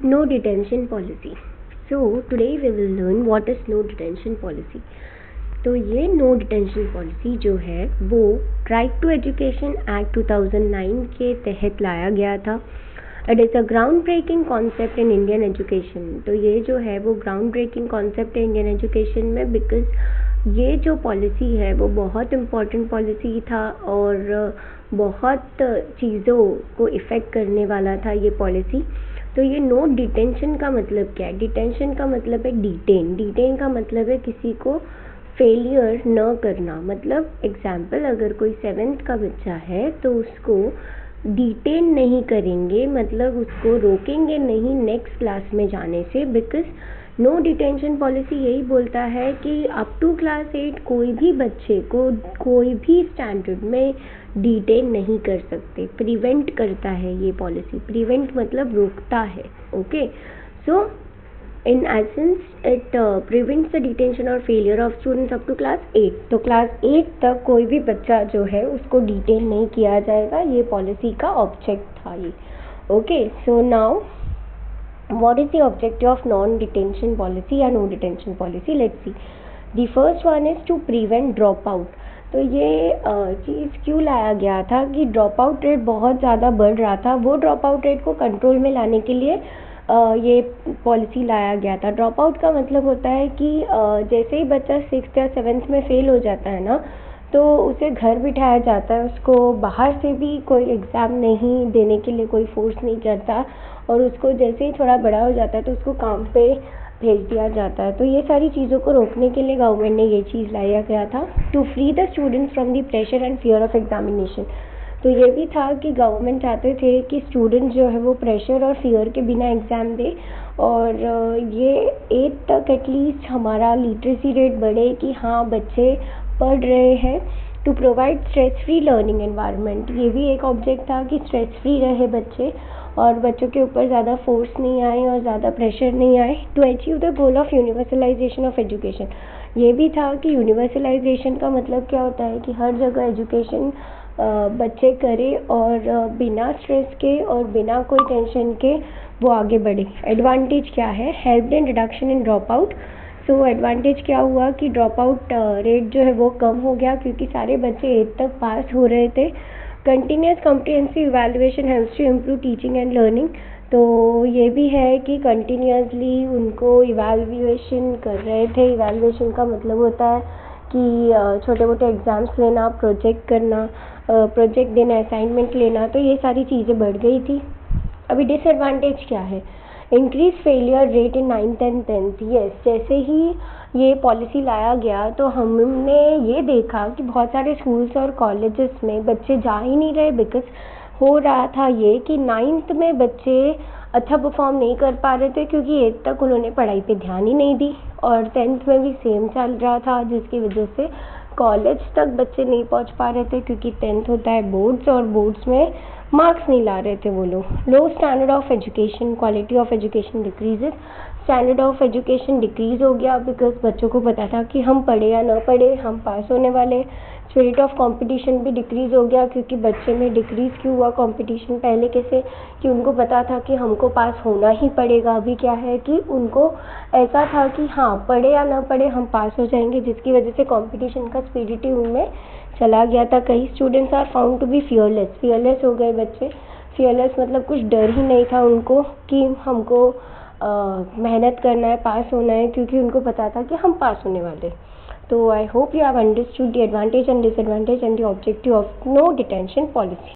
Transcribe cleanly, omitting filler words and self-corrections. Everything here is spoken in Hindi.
No detention policy. So today we will learn what is no detention policy. तो ये नो डिटेंशन पॉलिसी जो है वो राइट टू एजुकेशन एक्ट 2009 के तहत लाया गया था. It is a ground breaking concept in Indian education. तो ये जो है वो ग्राउंड ब्रेकिंग कॉन्सेप्ट है इंडियन एजुकेशन में, बिकॉज ये जो पॉलिसी है वो बहुत इम्पॉर्टेंट पॉलिसी था और बहुत चीज़ों को इफ़ेक्ट करने वाला था ये पॉलिसी. तो ये नो डिटेंशन का मतलब क्या है? डिटेंशन का मतलब है डिटेन. डिटेन का मतलब है किसी को फेलियर न करना. मतलब एग्जाम्पल, अगर कोई 7th का बच्चा है तो उसको डिटेन नहीं करेंगे, मतलब उसको रोकेंगे नहीं नेक्स्ट क्लास में जाने से, बिकॉज नो डिटेंशन पॉलिसी यही बोलता है कि अप टू क्लास 8 कोई भी बच्चे को कोई भी स्टैंडर्ड में डिटेन नहीं कर सकते. प्रिवेंट करता है ये पॉलिसी. प्रिवेंट मतलब रोकता है. Okay, so in essence it prevents the detention और failure of students up to class 8. तो क्लास 8 तक कोई भी बच्चा जो है उसको डिटेन नहीं किया जाएगा. ये पॉलिसी का ऑब्जेक्ट था ये. Okay, so now what is the objective of non-detention policy या no detention policy? Let's see. The first one is to prevent dropout. तो ये चीज़ क्यों लाया गया था कि ड्रॉप आउट रेट बहुत ज़्यादा बढ़ रहा था. वो ड्रॉप आउट रेट को कंट्रोल में लाने के लिए ये पॉलिसी लाया गया था. ड्रॉप आउट का मतलब होता है कि जैसे ही बच्चा 6th या 7th में फेल हो जाता है ना, तो उसे घर बिठाया जाता है. उसको बाहर से भी कोई एग्ज़ाम नहीं देने के लिए कोई फोर्स नहीं करता, और उसको जैसे ही थोड़ा बड़ा हो जाता है तो उसको काम पे भेज दिया जाता है. तो ये सारी चीज़ों को रोकने के लिए गवर्नमेंट ने ये चीज़ लाया गया था, to free the students from the pressure and fear of examination. तो ये भी था कि गवर्नमेंट चाहते थे कि स्टूडेंट जो है वो प्रेशर और फियर के बिना एग्ज़ाम दे, और ये 8th तक एटलीस्ट हमारा लिटरेसी रेट बढ़े कि हाँ बच्चे पढ़ रहे हैं. To provide stress free learning environment. ये भी एक ऑब्जेक्ट था कि स्ट्रेस फ्री रहे बच्चे और बच्चों के ऊपर ज़्यादा फोर्स नहीं आए और ज़्यादा प्रेशर नहीं आए. To achieve the goal of universalisation of education. ये भी था कि यूनिवर्सलाइजेशन का मतलब क्या होता है कि हर जगह एजुकेशन बच्चे करे और बिना स्ट्रेस के और बिना कोई टेंशन के वो आगे बढ़े. एडवांटेज क्या है? Help in reduction in drop out. So advantage क्या हुआ कि ड्रॉप आउट रेट जो है वो कम हो गया क्योंकि सारे बच्चे 8th तक पास हो रहे थे. Continuous comprehensive evaluation helps to improve teaching and learning. तो ये भी है कि कंटिन्यूसली उनको इवैल्यूएशन कर रहे थे. इवैल्यूएशन का मतलब होता है कि छोटे मोटे एग्ज़ाम्स लेना, प्रोजेक्ट करना, प्रोजेक्ट देना, असाइनमेंट लेना. तो ये सारी चीज़ें बढ़ गई थी. अभी डिसएडवांटेज क्या है? Increase failure rate in 9th and 10th. Yes, जैसे ही ये पॉलिसी लाया गया तो हमने ये देखा कि बहुत सारे स्कूल्स और कॉलेजेस में बच्चे जा ही नहीं रहे, बिकॉज हो रहा था ये कि 9th में बच्चे अच्छा परफॉर्म नहीं कर पा रहे थे क्योंकि 8th तक उन्होंने पढ़ाई पे ध्यान ही नहीं दी, और 10th में भी सेम चल रहा था, जिसकी वजह से कॉलेज तक बच्चे नहीं पहुंच पा रहे थे क्योंकि 10th होता है बोर्ड्स, और बोर्ड्स में मार्क्स नहीं ला रहे थे वो लोग. Low standard of education, quality of education decreases. Standard of education decrease हो गया बिकॉज बच्चों को पता था कि हम पढ़े या ना पढ़े हम पास होने वाले. स्पिरिट ऑफ कंपटीशन भी डिक्रीज़ हो गया क्योंकि बच्चे में डिक्रीज़ क्यों हुआ कंपटीशन? पहले कैसे कि उनको पता था कि हमको पास होना ही पड़ेगा. अभी क्या है कि उनको ऐसा था कि हाँ पढ़े या ना पढ़े हम पास हो जाएंगे, जिसकी वजह से कंपटीशन का स्पिरिट ही उनमें चला गया था. कई students are found to be fearless. Fearless हो गए बच्चे. फियरलेस मतलब कुछ डर ही नहीं था उनको कि हमको मेहनत करना है, पास होना है, क्योंकि उनको पता था कि हम पास होने वाले. तो I hope you have understood the advantage and disadvantage and the objective of no detention policy.